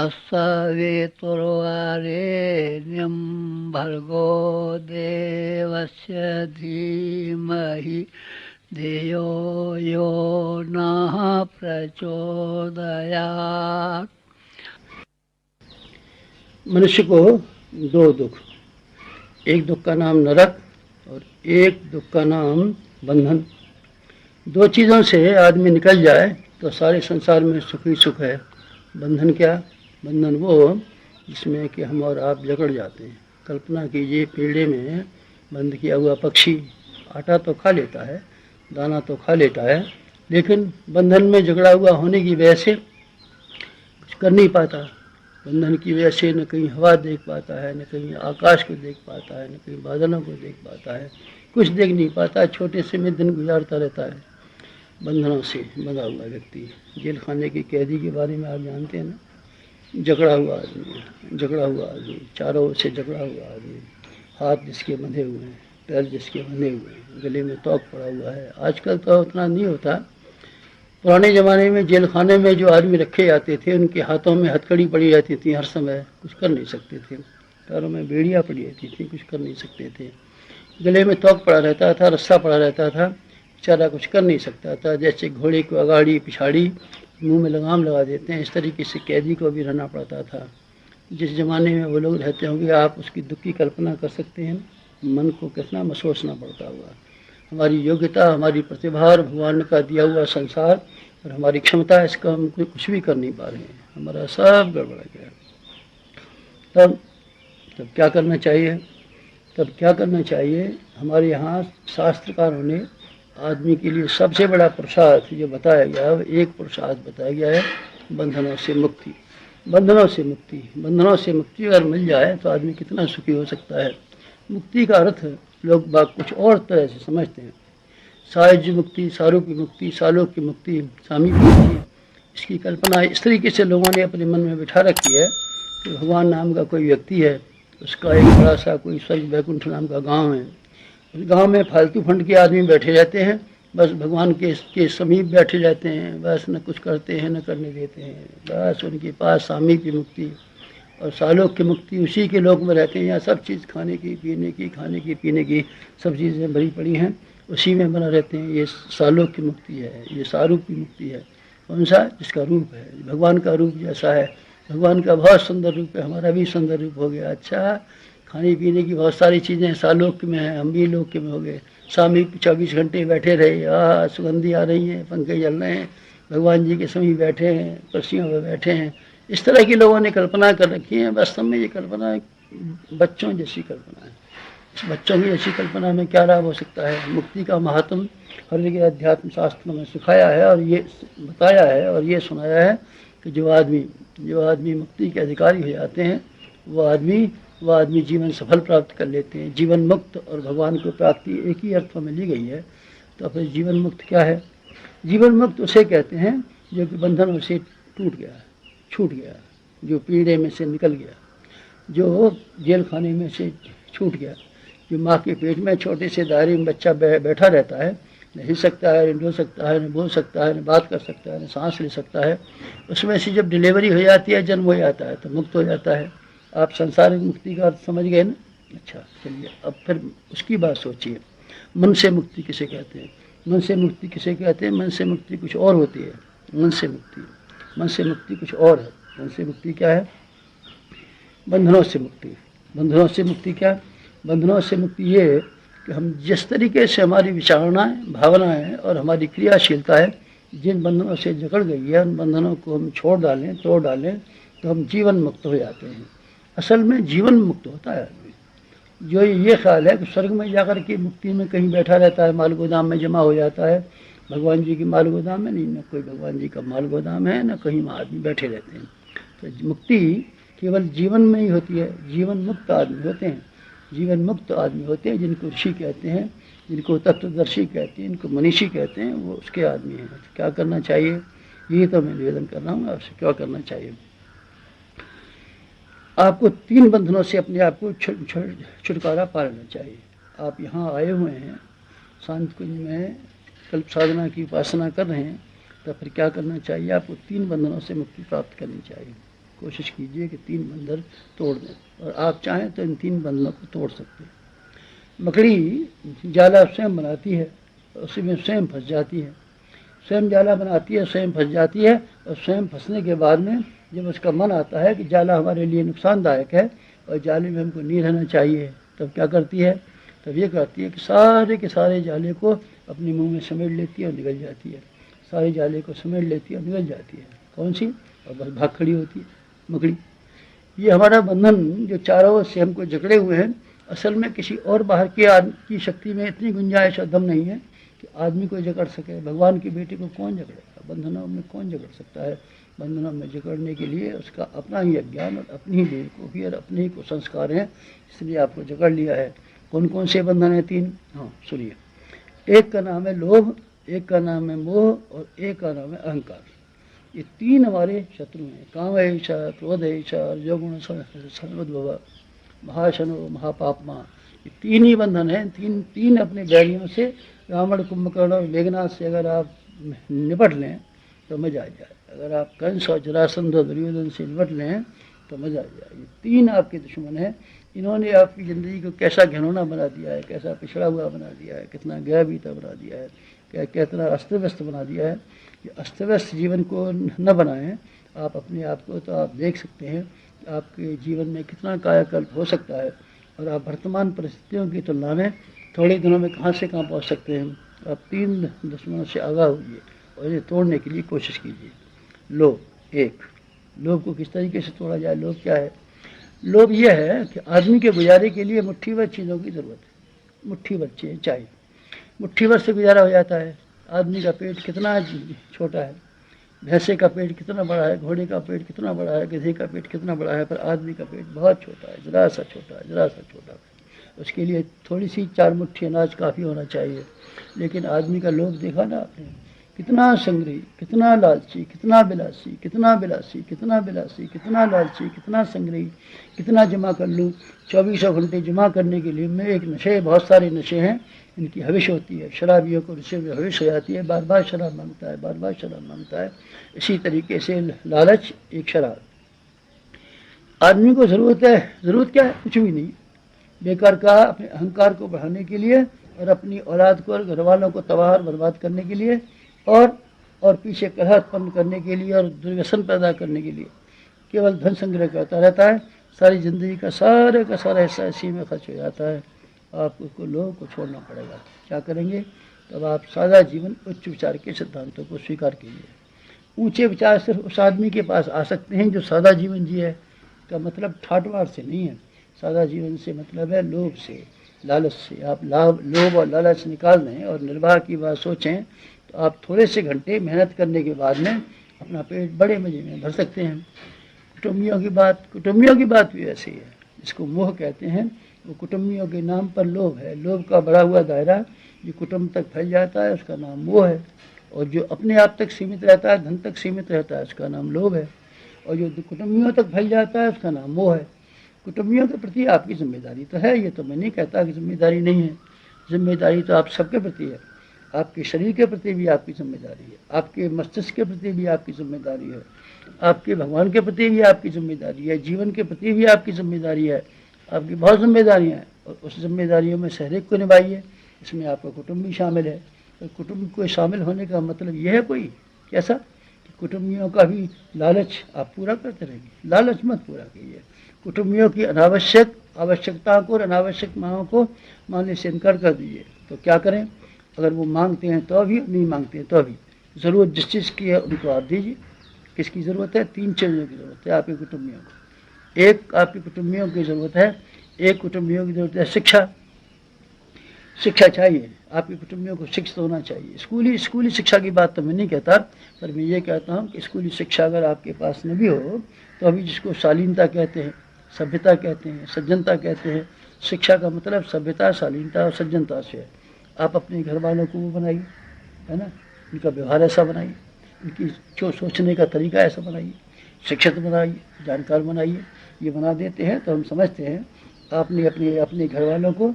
तत्सवितुर्वरेण्यं भर्गो देवस्य धीमहि धियो यो नः प्रचोदयात्। मनुष्य को दो दुख, एक दुख का नाम नरक और एक दुख का नाम बंधन। दो चीज़ों से आदमी निकल जाए तो सारे संसार में सुख ही सुख है। बंधन क्या? बंधन वो जिसमें कि हम और आप जकड़ जाते हैं। कल्पना कीजिए, पेड़े में बंद किया हुआ पक्षी आटा तो खा लेता है, दाना तो खा लेता है, लेकिन बंधन में जकड़ा हुआ होने की वजह से कुछ कर नहीं पाता। बंधन की वजह से न कहीं हवा देख पाता है, न कहीं आकाश को देख पाता है, न कहीं बादलों को देख पाता है, कुछ देख नहीं पाता। छोटे से में दिन गुजारता रहता है। बंधनों से बंधा हुआ व्यक्ति, जेल खाने के कैदी के बारे में आप जानते हैं ना। जकड़ा हुआ आदमी, जकड़ा हुआ आदमी, चारों ओर से जकड़ा हुआ आदमी, हाथ जिसके बंधे हुए हैं, पैर जिसके बंधे हुए हैं, गले में तोक पड़ा हुआ है। आजकल तो उतना नहीं होता। पुराने ज़माने में जेल खाने में जो आदमी रखे जाते थे, उनके हाथों में हथकड़ी पड़ी रहती थी, हर समय कुछ कर नहीं सकते थे। पैरों में बेड़ियाँ पड़ी रहती थी, कुछ कर नहीं सकते थे। गले में तोक पड़ा रहता था, रस्सा पड़ा रहता था, बेचारा कुछ कर नहीं सकता था। जैसे घोड़े को अगाड़ी पिछाड़ी मुंह में लगाम लगा देते हैं, इस तरीके से कैदी को भी रहना पड़ता था। जिस ज़माने में वो लोग रहते होंगे, आप उसकी दुख की कल्पना कर सकते हैं। मन को कितना महसूस सोचना पड़ता होगा। हमारी योग्यता, हमारी प्रतिभा और भगवान का दिया हुआ संसार और हमारी क्षमता, इसका हम कुछ भी कर नहीं पा रहे हैं। हमारा सब गड़बड़ा गया। तब क्या करना चाहिए? तब क्या करना चाहिए? हमारे यहाँ शास्त्रकारों ने आदमी के लिए सबसे बड़ा पुरुषार्थ जो बताया गया है, एक पुरुषार्थ बताया गया है, बंधनों से मुक्ति। बंधनों से मुक्ति, बंधनों से मुक्ति अगर मिल जाए तो आदमी कितना सुखी हो सकता है। मुक्ति का अर्थ लोग बाग कुछ और तरह से समझते हैं। सायुज्य मुक्ति, सारूप्य मुक्ति, सालोक की मुक्ति, सामीप्य मुक्ति, इसकी कल्पना इस तरीके से लोगों ने अपने मन में बिठा रखी है कि भगवान नाम का कोई व्यक्ति है, उसका एक बड़ा सा कोई स्वर्ग वैकुंठ नाम का गांव है। उस गांव में फालतू फंड के आदमी बैठे रहते हैं, बस भगवान के समीप बैठे रहते हैं, बस न कुछ करते हैं न करने देते हैं। बस उनके पास सामीप्य मुक्ति और सालोक की मुक्ति, उसी के लोक में रहते हैं। यहाँ सब चीज़ खाने की, पीने की, खाने की, पीने की सब चीज़ें भरी पड़ी हैं, उसी में बना रहते हैं। ये सालोक की मुक्ति है, ये सारूप की मुक्ति है। कौन सा? जिसका रूप है भगवान का रूप जैसा है। भगवान का बहुत सुंदर रूप है, हमारा भी सुंदर रूप हो गया। अच्छा, खाने पीने की बहुत सारी चीज़ें सालोक में हैं, हम भी लोक में हो गए। स्वामी 24 घंटे बैठे रहे, सुगंधी आ रही है, पंखे जल रहे हैं, भगवान जी के समीप बैठे हैं, कुर्सियों पर बैठे हैं। इस तरह की लोगों ने कल्पना कर रखी है। वास्तव में ये कल्पना बच्चों जैसी कल्पना है। इस बच्चों की ऐसी कल्पना में क्या लाभ हो सकता है? मुक्ति का महात्म हर जगह अध्यात्म शास्त्रों में सिखाया है और ये बताया है और ये सुनाया है कि जो आदमी मुक्ति के अधिकारी हो जाते हैं, वो आदमी जीवन सफल प्राप्त कर लेते हैं। जीवन मुक्त और भगवान को प्राप्ति एक ही अर्थ में ली गई है। तो फिर जीवन मुक्त क्या है? जीवन मुक्त उसे कहते हैं जो कि बंधनों से टूट गया, छूट गया, जो पीड़े में से निकल गया, जो जेल खाने में से छूट गया, जो माँ के पेट में छोटे से दायरे में बच्चा बैठा रहता है, न हिल सकता है, न डो सकता है, न बोल सकता है, न बात कर सकता है, न सांस ले सकता है। उसमें से जब डिलीवरी हो जाती है, जन्म हो जाता है, तो मुक्त हो जाता है। आप संसारिक मुक्ति का अर्थ समझ गए ना? अच्छा, चलिए अब फिर उसकी बात सोचिए। मन से मुक्ति किसे कहते हैं? मन से मुक्ति किसे कहते हैं? मन से मुक्ति कुछ और होती है। मन से मुक्ति कुछ और है। मन से मुक्ति क्या है? बंधनों से मुक्ति। बंधनों से मुक्ति क्या? बंधनों से मुक्ति ये कि हम जिस तरीके से हमारी विचारणाएं, भावनाएं और हमारी क्रियाशीलता है, जिन बंधनों से जकड़ गई है, उन बंधनों को हम छोड़ डालें, तोड़ डालें, तो हम जीवन मुक्त हो जाते हैं। असल में जीवन मुक्त होता है आदमी। जो ये ख्याल है कि स्वर्ग में जाकर के मुक्ति में कहीं बैठा रहता है, माल गोदाम में जमा हो जाता है, भगवान जी की माल गोदाम में नहीं, न कोई भगवान जी का माल गोदाम है, न कहीं आदमी बैठे रहते हैं। तो मुक्ति केवल जीवन में ही होती है। जीवन मुक्त आदमी होते हैं, जीवन मुक्त आदमी होते हैं, जिनको ऋषि कहते हैं, जिनको तत्वदर्शी कहते हैं, इनको मनीषी कहते हैं, वो उसके आदमी हैं। तो क्या करना चाहिए? ये तो मैं निवेदन कर रहा हूँ आपसे, क्या करना चाहिए? आपको 3 बंधनों से अपने आप को छुटकारा पा लेना चाहिए। आप यहाँ आए हुए हैं, शांत कुंज में कल्प साधना की उपासना कर रहे हैं, तो फिर क्या करना चाहिए? आपको 3 बंधनों से मुक्ति प्राप्त करनी चाहिए। कोशिश कीजिए कि 3 बंधन तोड़ दें, और आप चाहें तो इन 3 बंधनों को तोड़ सकते हैं। मकड़ी जाला स्वयं बनाती है, उसी में स्वयं फंस जाती है, स्वयं जाला बनाती है, स्वयं फंस जाती है, और स्वयं फंसने के बाद में जब उसका मन आता है कि जाला हमारे लिए नुकसानदायक है और जाले में हमको नहीं रहना चाहिए, तब क्या करती है? तब ये करती है कि सारे के सारे जाले को अपने मुंह में समेट लेती है और निकल जाती है, सारे जाले को समेट लेती है और निकल जाती है। कौन सी? और बस भाग खड़ी होती है मकड़ी। ये हमारा बंधन जो चारों ओर से हमको जकड़े हुए हैं, असल में किसी और बाहर की शक्ति में इतनी गुंजाइश और दम नहीं है कि आदमी को जकड़ सके। भगवान की बेटी को कौन जकड़ेगा? बंधनों में कौन जकड़ सकता है? बंधनों में जकड़ने के लिए उसका अपना ही अज्ञान और अपनी ही बेवकूफ़ी और अपने ही कुसंस्कार हैं, इसलिए आपको जकड़ लिया है। कौन कौन से बंधन हैं? 3। हाँ सुनिए, एक का नाम है लोभ, एक का नाम है मोह, और एक का नाम है अहंकार। ये 3 हमारे शत्रु हैं। काम ऐसा, क्रोध ऐसा, रजोगुण सर्वोद्भव, महाशनो महापापमा। ये 3 ही बंधन हैं। तीन अपने बैरियों से, रावण, कुंभकर्ण और मेघनाथ से अगर आप निपट लें तो मजा आ जाए। अगर आप कंस और जरासंध और दुर्योधन से निपट लें तो मजा आ जाए। ये 3 आपके दुश्मन हैं। इन्होंने आपकी ज़िंदगी को कैसा घिनौना बना दिया है, कैसा पिछड़ा हुआ बना दिया है, कितना गया-बीता बना दिया है, कितना अस्त व्यस्त बना दिया है। कि अस्त व्यस्त जीवन को न बनाएं आप अपने आप को, तो आप देख सकते हैं आपके जीवन में कितना कायाकल्प हो सकता है, और आप वर्तमान परिस्थितियों की तुलना में थोड़े दिनों में कहाँ से कहाँ पहुँच सकते हैं। आप 3 दुश्मनों से आगाह होइए और इन्हें तोड़ने के लिए कोशिश कीजिए। लोभ, एक, लोभ को किस तरीके से तोड़ा जाए? लोभ क्या है? लोभ यह है कि आदमी के गुजारे के लिए मुट्ठी भर चीज़ों की ज़रूरत है। मुट्ठी भर चाहिए, मुट्ठी भर से गुजारा हो जाता है। आदमी का पेट कितना छोटा है, भैंसे का पेट कितना बड़ा है, घोड़े का पेट कितना बड़ा है, गधे का पेट कितना बड़ा है, पर आदमी का पेट बहुत छोटा है, ज़रा सा छोटा है, ज़रा सा छोटा है। उसके लिए थोड़ी सी 4 मुट्ठी अनाज काफ़ी होना चाहिए। लेकिन आदमी का लोभ देखा ना आपने? कितना संग्रही, कितना लालची, कितना बिलासी, कितना बिलासी, कितना बिलासी, कितना लालची, कितना संग्रही, कितना जमा कर लूँ। 24 घंटे जमा करने के लिए मैं एक नशे, बहुत सारे नशे हैं, इनकी हविश होती है। शराबियों को नशे में हविश हो जाती है, बार बार शराब मांगता है, बार बार शराब मांगता है। इसी तरीके से लालच एक शराब। आदमी को ज़रूरत है, ज़रूरत क्या है? कुछ भी नहीं, बेकार का अपने अहंकार को बढ़ाने के लिए और अपनी औलाद को और घर वालों को तबाह और बर्बाद करने के लिए, और पीछे कलह उत्पन्न करने के लिए और दुर्व्यसन पैदा करने के लिए केवल धन संग्रह करता रहता है। सारी ज़िंदगी का सारा हिस्सा इसी में खर्च हो जाता है। आपको लोगों को छोड़ना पड़ेगा। क्या करेंगे? तब आप सादा जीवन, उच्च विचार के सिद्धांतों को स्वीकार कीजिए। ऊंचे विचार सिर्फ उस आदमी के पास आ सकते हैं जो सादा जीवन जिए। का मतलब ठाटवार से नहीं है, सादा जीवन से मतलब है लोभ से, लालच से। आप लोभ और लालच निकाल दें और निर्वाह की बात सोचें तो आप थोड़े से घंटे मेहनत करने के बाद में अपना पेट बड़े मजे में भर सकते हैं। कुटुंबियों की बात भी ऐसी है। जिसको मोह कहते हैं वो कुटुंबियों के नाम पर लोभ है। लोभ का बढ़ा हुआ दायरा जो कुटुंब तक फैल जाता है उसका नाम मोह है, और जो अपने आप तक सीमित रहता है, धन तक सीमित रहता है, उसका नाम लोभ है, और जो कुटुंबियों तक फैल जाता है उसका नाम मोह है। कुटुंबियों के प्रति आपकी जिम्मेदारी तो है, ये तो मैं नहीं कहता कि जिम्मेदारी नहीं है। जिम्मेदारी तो आप सबके प्रति है। आपके शरीर के प्रति भी आपकी जिम्मेदारी है, आपके मस्तिष्क के प्रति भी आपकी जिम्मेदारी है, आपके भगवान के प्रति भी आपकी जिम्मेदारी है, जीवन के प्रति भी आपकी जिम्मेदारी है। आपकी बहुत जिम्मेदारियाँ हैं, और उस जिम्मेदारियों में हर एक को निभाइए। इसमें आपका कुटुंब भी शामिल है। तो कुटुंब को शामिल होने का मतलब यह है कोई कैसा कि कुटुंबियों का भी लालच आप पूरा करते रहेंगे। लालच मत पूरा कीजिए। कुटुंबियों की अनावश्यक आवश्यकताओं को और अनावश्यक मांगों को मानने से इनकार कर दीजिए। तो क्या करें? अगर वो मांगते हैं तो भी, नहीं मांगते हैं तो भी, ज़रूरत जिस चीज़ की है उनको आप दीजिए। किसकी ज़रूरत है? 3 चीज़ों की ज़रूरत है आपके कुटुंबियों को। एक आपके कुटुंबियों की ज़रूरत है, एक कुटुंबियों की ज़रूरत है शिक्षा चाहिए। आपके कुटुंबियों को शिक्षित होना चाहिए। स्कूली शिक्षा की बात तो मैं नहीं कहता, पर मैं ये कहता हूँ कि स्कूली शिक्षा अगर आपके पास न भी हो तो अभी जिसको शालीनता कहते हैं, सभ्यता कहते हैं, सज्जनता कहते हैं। शिक्षा का मतलब सभ्यता, शालीनता और सज्जनता से है। आप अपने घर वालों को वो बनाइए, है ना, उनका व्यवहार ऐसा बनाइए, उनकी जो सोचने का तरीका ऐसा बनाइए, शिक्षित बनाइए, जानकार बनाइए। ये बना देते हैं तो हम समझते हैं आपने अपने घर वालों को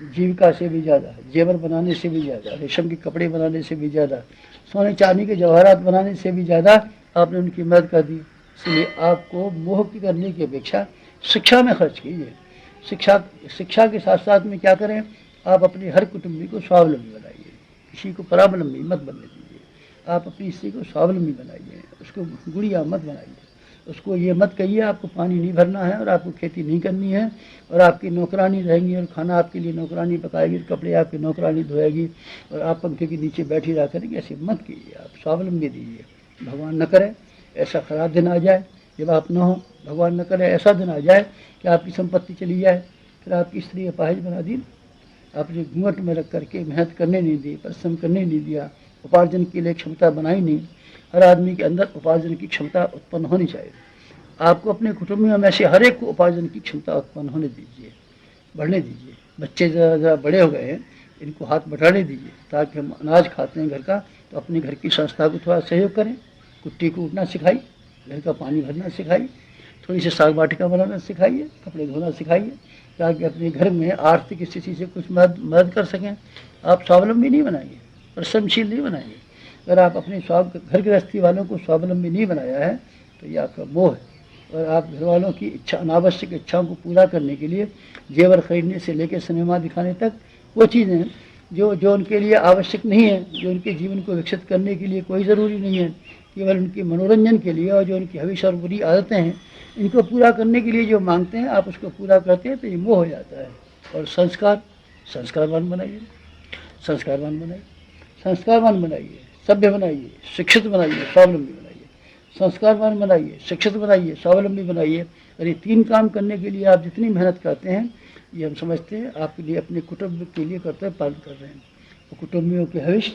जीविका से भी ज़्यादा, जेवर बनाने से भी ज़्यादा, रेशम के कपड़े बनाने से भी ज़्यादा, सोने चांदी के जवाहरात बनाने से भी ज़्यादा आपने उनकी मदद कर दी। इसलिए आपको मोह की करने की अपेक्षा शिक्षा में खर्च कीजिए। शिक्षा के साथ साथ में क्या करें, आप अपने हर कुटुंबी को स्वावलंबी बनाइए, किसी को परावलंबी मत बनने दीजिए। आप अपनी स्त्री को स्वावलंबी बनाइए, उसको गुड़िया मत बनाइए। उसको ये मत कहिए आपको पानी नहीं भरना है और आपको खेती नहीं करनी है और आपकी नौकरानी रहेंगी और खाना आपके लिए नौकरानी पकाएगी, कपड़े आपकी नौकरानी धोएगी और आप पंखे के नीचे बैठी रहा करेंगे। ऐसे मत कीजिए, आप स्वावलंबी दीजिए। भगवान न करे ऐसा खराब दिन आ जाए जब आप न हो, भगवान न करे ऐसा दिन आ जाए कि आपकी संपत्ति चली जाए, फिर आपकी स्त्री अपाहिज बना दी, आपने घूंघट में रख करके मेहनत करने नहीं दी, परिश्रम करने नहीं दिया, उपार्जन के लिए क्षमता बनाई नहीं। हर आदमी के अंदर उपार्जन की क्षमता उत्पन्न होनी चाहिए। आपको अपने कुटुंबियों में से हर एक को उपार्जन की क्षमता उत्पन्न होने दीजिए, बढ़ने दीजिए। बच्चे ज़रा बड़े हो गए हैं, इनको हाथ बढ़ाने दीजिए ताकि हम अनाज खाते हैं घर का, तो अपने घर की संस्था को थोड़ा सहयोग करें। कुट्टी कूटना सिखाइए, घर का पानी भरना सिखाइए, थोड़ी सी साग वाटिका बनाना सिखाइए, कपड़े धोना सिखाइए, ताकि अपने घर में आर्थिक स्थिति से कुछ मदद कर सकें। आप स्वावलंबी नहीं बनाइए, परिश्रमशील नहीं बनाइए। अगर आप अपने घर गृहस्थी वालों को स्वावलंबी नहीं बनाया है तो ये आपका मोह है। और आप घर वालों की इच्छा, अनावश्यक इच्छाओं को पूरा करने के लिए जेवर खरीदने से लेकर सिनेमा दिखाने तक वो चीज़ें जो उनके लिए आवश्यक नहीं है, जो उनके जीवन को विकसित करने के लिए कोई ज़रूरी नहीं है, केवल उनके मनोरंजन के लिए, और जो उनकी हविष्य और बुरी आदतें हैं इनको पूरा करने के लिए जो मांगते हैं आप उसको पूरा करते हैं तो ये मोह हो जाता है। और संस्कारवान बनाइए, संस्कारवान बनाइए, संस्कारवान बनाइए, सभ्य बनाइए, शिक्षित बनाइए, स्वावलंबी बनाइए। संस्कारवान बनाइए, शिक्षित बनाइए, स्वावलंबी बनाइए। और ये तीन काम करने के लिए आप जितनी मेहनत करते हैं ये हम समझते हैं आपके लिए, अपने कुटुंब के लिए कर्तव्य पालन कर रहे हैं। और कुटुंबियों के हविष्य,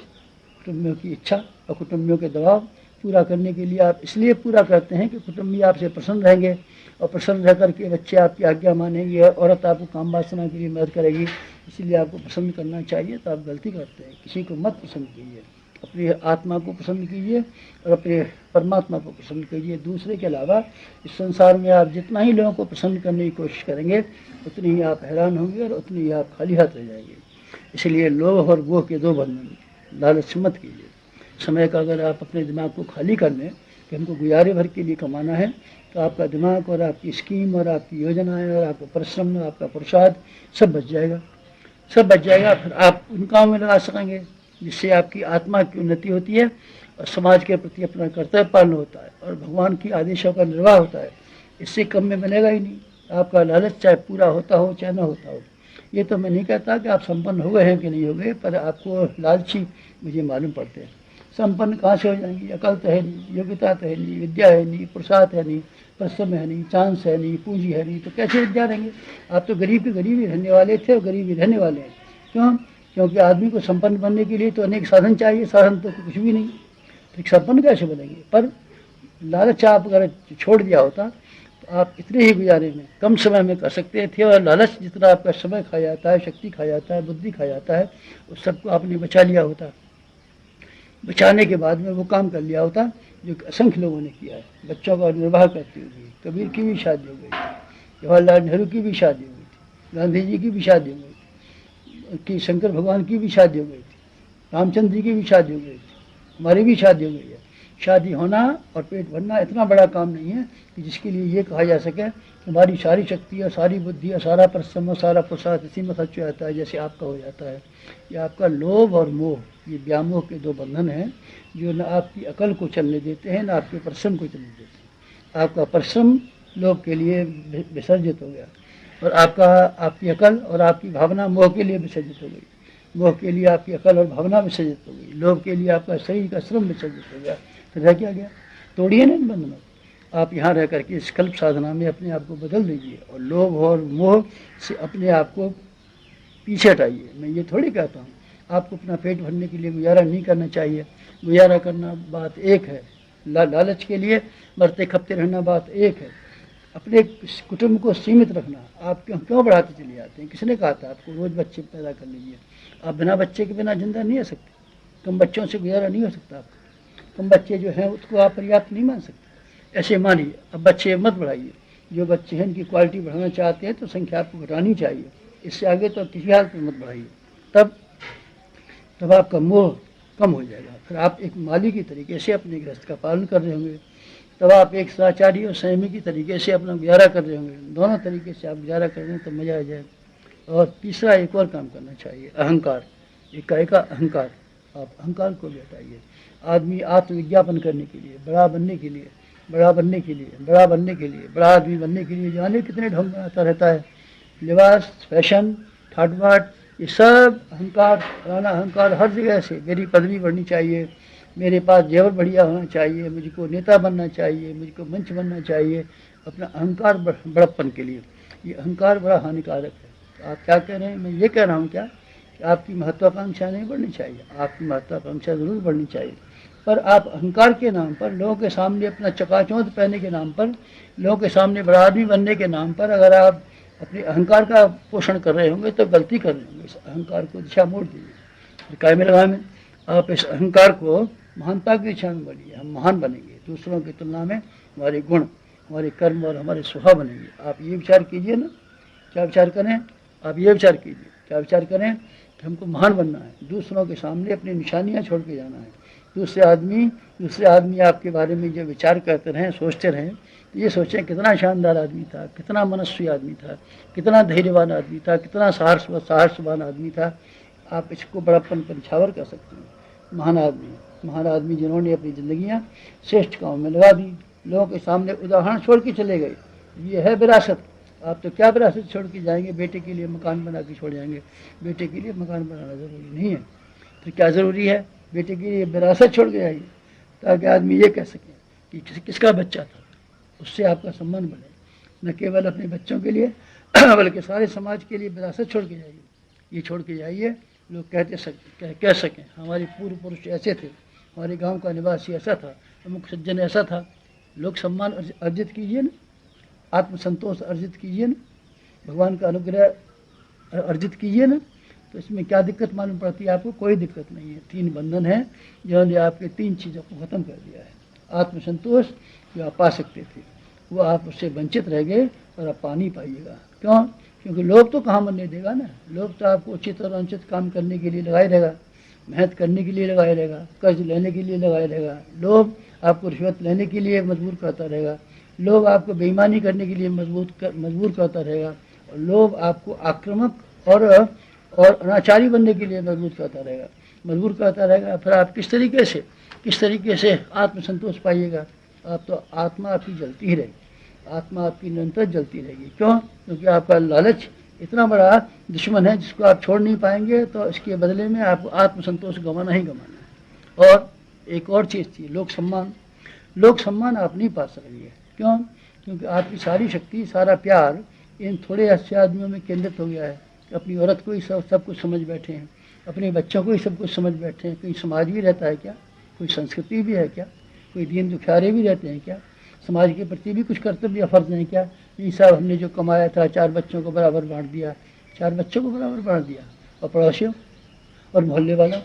कुटुंबियों की इच्छा और कुटुंबियों के दबाव पूरा करने के लिए आप इसलिए पूरा करते हैं कि कुटुंबी आपसे प्रसन्न रहेंगे और प्रसन्न रह करके बच्चे आपकी आज्ञा मानेंगे, औरत आपको काम वासना के लिए मदद करेगी। इसीलिए आपको पसंद करना चाहिए, तो आप गलती करते हैं। किसी को मत पसंद कीजिए, अपनी आत्मा को पसंद कीजिए और अपने परमात्मा को पसंद कीजिए। दूसरे के अलावा इस संसार में आप जितना ही लोगों को पसंद करने की कोशिश करेंगे उतनी ही आप हैरान होंगे और उतनी ही आप खाली हाथ रह जाएंगे। इसलिए लोभ और मोह के दो बंधन, लालच मत कीजिए। समय का अगर आप अपने दिमाग को खाली कर लें कि हमको गुजारे भर के लिए कमाना है, तो आपका दिमाग और आपकी स्कीम और आपकी योजनाएं और आपका परिश्रम, आपका पुरुषार्थ सब बच जाएगा, सब बच जाएगा। फिर आप उन कामों में लगा सकेंगे जिससे आपकी आत्मा की उन्नति होती है और समाज के प्रति अपना कर्तव्य पालन होता है और भगवान की आदेशों का निर्वाह होता है। इससे कम में मिलेगा ही नहीं। आपका लालच चाहे पूरा होता हो चाहे न होता हो, ये तो मैं नहीं कहता कि आप संपन्न हो गए हैं कि नहीं हो गए, पर आपको लालची मुझे मालूम पड़ते हैं। संपन्न कहाँ से हो जाएंगे? अकल तो है नहीं, योग्यता तो है नहीं, विद्या है नहीं, पुरुषार्थ है नहीं, परिश्रम है नहीं, चांस है नहीं, पूंजी है नहीं, तो कैसे विद्या रहेंगे? आप तो गरीब के गरीब ही रहने वाले थे और गरीब ही रहने वाले हैं। क्यों? क्योंकि आदमी को संपन्न बनने के लिए तो अनेक साधन चाहिए, साधन तो कुछ भी नहीं, तो संपन्न कैसे बनेंगे? पर लालच आप अगर छोड़ दिया होता तो आप इतने ही गुजारे में कम समय में कर सकते थे। और लालच जितना आपका समय खा जाता है, शक्ति खा जाता है, बुद्धि खा जाता है, उस सबको आपने बचा लिया होता। बचाने के बाद में वो काम कर लिया होता जो असंख्य लोगों ने किया है। बच्चों का निर्वाह करते हुए कबीर की भी शादी हो गई थी, जवाहरलाल नेहरू की भी शादी हो गई थी, गांधी जी की भी शादी हो गई थी, शंकर भगवान की भी शादी हो गई थी, रामचंद्र जी की भी शादी हो गई थी, हमारी भी शादी हो गई है। शादी होना और पेट भरना इतना बड़ा काम नहीं है कि जिसके लिए ये कहा जा सके कि हमारी सारी शक्ति और सारी बुद्धि और सारा परिश्रम और सारा पुरुषार्थ इसी में खर्च हो जाता है जैसे आपका हो जाता है। ये आपका लोभ और मोह, ये व्यामोह के दो बंधन हैं जो न आपकी अकल को चलने देते हैं न आपके परिश्रम को चलने देते हैं। आपका परिश्रम लोभ के लिए विसर्जित हो गया और आपकी अकल और आपकी भावना मोह के लिए विसर्जित हो गई। मोह के लिए आपकी अकल और भावना विसर्जित हो गई, लोभ के लिए आपका शरीर का श्रम विसर्जित हो गया। तो रह क्या गया? तोड़िए ना इन बंधनों। आप यहाँ रह करके इस कल्प साधना में अपने आप को बदल दीजिए और लोभ और मोह से अपने आप को पीछे हटाइए। मैं ये थोड़ी कहता हूँ आपको अपना पेट भरने के लिए गुजारा नहीं करना चाहिए। गुजारा करना बात एक है, लालच के लिए मरते खपते रहना बात एक है। अपने कुटुंब को सीमित रखना, आप क्यों बढ़ाते चले जाते हैं? किसने कहा था आपको रोज़ बच्चे पैदा कर लीजिए? आप बिना बच्चे के बिना जिंदा नहीं रह सकते। कम बच्चों से गुजारा नहीं हो सकता आपका। कम बच्चे जो हैं उसको आप पर्याप्त नहीं मान सकते। ऐसे मानिए अब बच्चे मत बढ़ाइए। जो बच्चे हैं इनकी क्वालिटी बढ़ाना चाहते हैं तो संख्या आपको घटानी चाहिए। इससे आगे तो किसी हाल पर मत बढ़ाइए। तब आपका मोह कम हो जाएगा। फिर आप एक माली की तरीके से अपने गृहस्थ का पालन कर रहे होंगे। तब आप एक सदाचारी और संयमी की तरीके से अपना गुजारा कर रहे होंगे। दोनों तरीके से आप गुजारा कर रहे हैं तो मज़ा आ जाए। और तीसरा एक और काम करना चाहिए, अहंकार, इकाई का अहंकार। आप अहंकार को भी हटाइए। आदमी आत्मविज्ञापन करने के लिए, बड़ा बनने के लिए, बड़ा बनने के लिए, बड़ा बनने के लिए, बड़ा आदमी बनने के लिए जाने कितने ढंग बनाता रहता है। लिबास, फैशन, ठाट बाट, ये सब अहंकार, फलाना अहंकार हर जगह से। मेरी पदवी बढ़नी चाहिए, मेरे पास जेवर बढ़िया होना चाहिए, मुझको नेता बनना चाहिए, मुझको मंच बनना चाहिए, अपना अहंकार बड़प्पन के लिए। ये अहंकार बड़ा हानिकारक है। तो आप क्या कह रहे हैं? मैं ये कह रहा हूँ क्या कि आपकी महत्वाकांक्षा नहीं बढ़नी चाहिए, आपकी महत्वाकांक्षा ज़रूर बढ़नी चाहिए, पर आप अहंकार के नाम पर, लोगों के सामने अपना चकाचौंध पहनने के नाम पर, लोगों के सामने बड़ा आदमी बनने के नाम पर अगर आप अपने अहंकार का पोषण कर रहे होंगे तो गलती कर रहे होंगे। इस अहंकार को दिशा मोड़ दीजिए। काय में लगा में आप इस अहंकार को महानता की दिशा में बढ़िए। हम महान बनेंगे, दूसरों की तुलना में हमारे गुण, हमारे कर्म और हमारे स्वभाव बनेंगे। आप ये विचार कीजिए ना, क्या विचार करें? आप ये विचार कीजिए, क्या विचार करें कि हमको महान बनना है, दूसरों के सामने अपनी निशानियां छोड़ के जाना है। दूसरे आदमी आपके बारे में जो विचार करते रहें, सोचते रहें, तो ये सोचें कितना शानदार आदमी था, कितना मनस्वी आदमी था, कितना धैर्यवान आदमी था, कितना साहसवान आदमी था। आप इसको बड़प्पन पर निछावर कर सकते हैं। महान आदमी जिन्होंने अपनी ज़िंदगियाँ श्रेष्ठ कामों में लगा दी, लोगों के सामने उदाहरण छोड़ के चले गए। ये है विरासत। आप तो क्या विरासत छोड़ के जाएंगे? बेटे के लिए मकान बना के छोड़ जाएंगे। बेटे के लिए मकान बनाना ज़रूरी नहीं है, तो क्या ज़रूरी है? बेटे के लिए विरासत छोड़ के जाइए, ताकि आदमी ये कह सके कि किसका बच्चा था, उससे आपका संबंध बने। न केवल अपने बच्चों के लिए बल्कि सारे समाज के लिए विरासत छोड़ के जाइए। ये छोड़ के जाइए, लोग कह सकें हमारे पूर्व पुरुष ऐसे थे, हमारे गांव का निवासी ऐसा था, अमुक सज्जन ऐसा था। लोक सम्मान अर्जित कीजिए ना, आत्मसंतोष अर्जित कीजिए ना, भगवान का अनुग्रह अर्जित कीजिए ना। तो इसमें क्या दिक्कत मालूम पड़ती है आपको? कोई दिक्कत नहीं है। 3 बंधन है जिन्होंने आपके 3 चीज़ों को ख़त्म कर दिया है। आत्मसंतोष जो आप पा सकते थे, वो आप उससे वंचित रह गए और आप पा नहीं पाइएगा। क्यों? क्योंकि लोभ तो कहाँ बनने देगा ना। लोभ तो आपको उचित और अनुचित काम करने के लिए लगाए रहेगा, मेहनत करने के लिए लगाए रहेगा, कर्ज लेने के लिए लगाए रहेगा। लोभ आपको रिश्वत लेने के लिए मजबूर करता रहेगा। लोभ आपको बेईमानी करने के लिए मजबूर करता रहेगा। और लोभ आपको आक्रामक और अनाचारी बनने के लिए मजबूर करता रहेगा। फिर आप किस तरीके से आत्मसंतोष पाइएगा? आप तो आत्मा आपकी जलती ही रहेगी, आत्मा आपकी निरंतर जलती रहेगी। क्यों? क्योंकि आपका लालच इतना बड़ा दुश्मन है जिसको आप छोड़ नहीं पाएंगे। तो इसके बदले में आपको आत्मसंतोष गंवाना ही गंवाना है। और एक और चीज़ थी, लोक सम्मान आप नहीं पा सकेंगे। क्यों? क्योंकि आपकी सारी शक्ति, सारा प्यार इन थोड़े अच्छे आदमियों में केंद्रित हो गया है। अपनी औरत को ही सब कुछ समझ बैठे हैं, अपने बच्चों को ही सब कुछ समझ बैठे हैं। कोई समाज भी रहता है क्या? कोई संस्कृति भी है क्या? कोई दीन दुखियारे भी रहते हैं क्या? समाज के प्रति भी कुछ कर्तव्य या फर्ज नहीं क्या? ये सब हमने जो कमाया था 4 बच्चों को बराबर बांट दिया, 4 बच्चों को बराबर बांट दिया। और पड़ोसियों और मोहल्ले वालों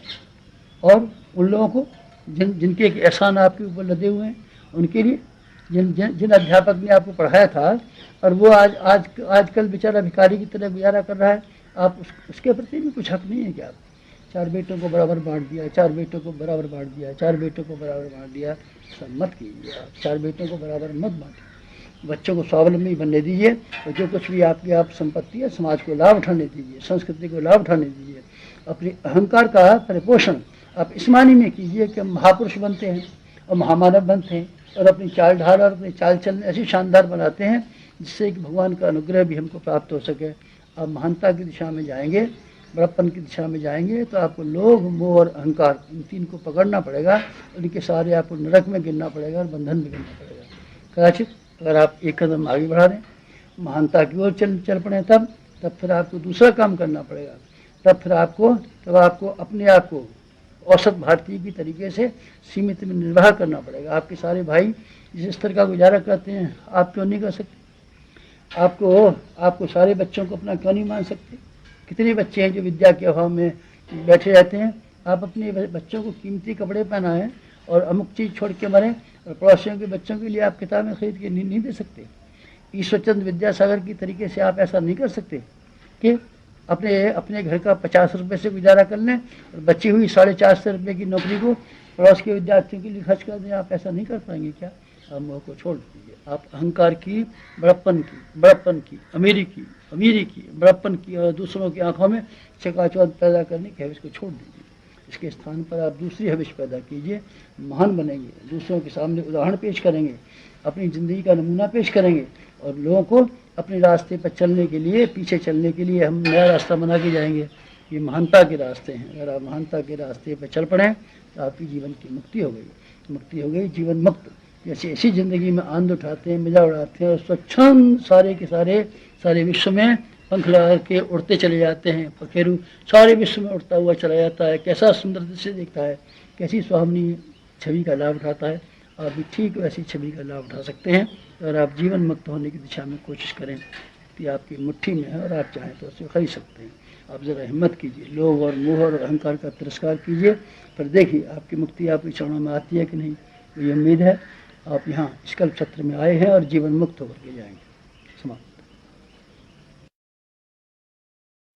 और उन लोगों को जिनके एहसान आपके ऊपर लदे हुए हैं, उनके लिए जिन अध्यापक ने आपको पढ़ाया था और वो आजकल बेचारा भिखारी की तरह गुजारा कर रहा है, आप उसके प्रति भी कुछ हक नहीं है क्या? 4 बेटों को बराबर बांट दिया, 4 बेटों को बराबर बांट दिया, 4 बेटों को बराबर बांट दिया। सब मत कीजिए आप, 4 बेटों को बराबर मत बांटिए। बच्चों को स्वावलंबी बनने दीजिए और जो कुछ भी आपकी संपत्ति है समाज को लाभ उठाने दीजिए, संस्कृति को लाभ उठाने दीजिए। अपने अहंकार का परिपोषण आप इस मानी में कीजिए कि हम महापुरुष बनते हैं और महामानव बनते हैं और अपनी चाल ढाल और अपनी चाल चलन ऐसी शानदार बनाते हैं जिससे कि भगवान का अनुग्रह भी हमको प्राप्त हो सके। आप महानता की दिशा में जाएंगे, बड़प्पन की दिशा में जाएंगे तो आपको लोभ, मोह और अहंकार इन 3 को पकड़ना पड़ेगा। उनके सारे आपको नरक में गिरना पड़ेगा और बंधन में गिरना पड़ेगा। कदाचित अगर आप एक कदम आगे बढ़ा दें, महानता की ओर चल पड़े, तब फिर आपको दूसरा काम करना पड़ेगा। तब आपको अपने आप को औसत भारतीय की तरीके से सीमित में निर्वाह करना पड़ेगा। आपके सारे भाई जिस स्तर का गुजारा करते हैं आप क्यों नहीं कर सकते? आपको सारे बच्चों को अपना क्यों नहीं मान सकते? कितने बच्चे हैं जो विद्या के अभाव में बैठे रहते हैं? आप अपने बच्चों को कीमती कपड़े पहनाएं और अमुक चीज़ छोड़ के मरें, और पड़ोसियों के बच्चों के लिए आप किताबें खरीद के नहीं दे सकते? ईश्वरचंद्र विद्यासागर की तरीके से आप ऐसा नहीं कर सकते कि अपने घर का 50 रुपये से गुजारा कर लें और बची हुई 450 रुपये की नौकरी को पड़ोस के विद्यार्थियों के लिए खर्च कर दें? आप ऐसा नहीं कर पाएंगे क्या? आप मोह को छोड़ दीजिए। आप अहंकार की, बड़प्पन की, अमीरी की, बड़प्पन की और दूसरों की आंखों में चकाचौंध पैदा करने की हविस को छोड़ दीजिए। इसके स्थान पर आप दूसरी हविस पैदा कीजिए, महान बनेंगे, दूसरों के सामने उदाहरण पेश करेंगे, अपनी ज़िंदगी का नमूना पेश करेंगे और लोगों को अपने रास्ते पर चलने के लिए, पीछे चलने के लिए हम नया रास्ता बना के जाएंगे। ये महानता के रास्ते हैं। अगर आप महानता के रास्ते पर चल पड़ें तो आपकी जीवन की मुक्ति हो गई, जीवन मुक्त। जैसे ऐसी ज़िंदगी में आनंद उठाते हैं, मज़ा उड़ाते हैं और स्वच्छंद सारे के सारे विश्व में पंख लगा के उड़ते चले जाते हैं। पखेरू सारे विश्व में उड़ता हुआ चला जाता है, कैसा सुंदर दृश्य देखता है, कैसी सुहावनी छवि का लाभ उठाता है। आप भी ठीक वैसी छवि का लाभ उठा सकते हैं और आप जीवन मुक्त होने की दिशा में कोशिश करें कि आपकी मुट्ठी में है और आप चाहें तो उसे खरीद सकते हैं। आप ज़रा हिम्मत कीजिए, लोभ और मोह और अहंकार का तिरस्कार कीजिए, पर देखिए आपकी मुक्ति आपके चरणों में आती है कि नहीं। मुझे उम्मीद है आप यहाँ इस कल्प सत्र में आए हैं और जीवन मुक्त होकर के जाएंगे। समाप्त।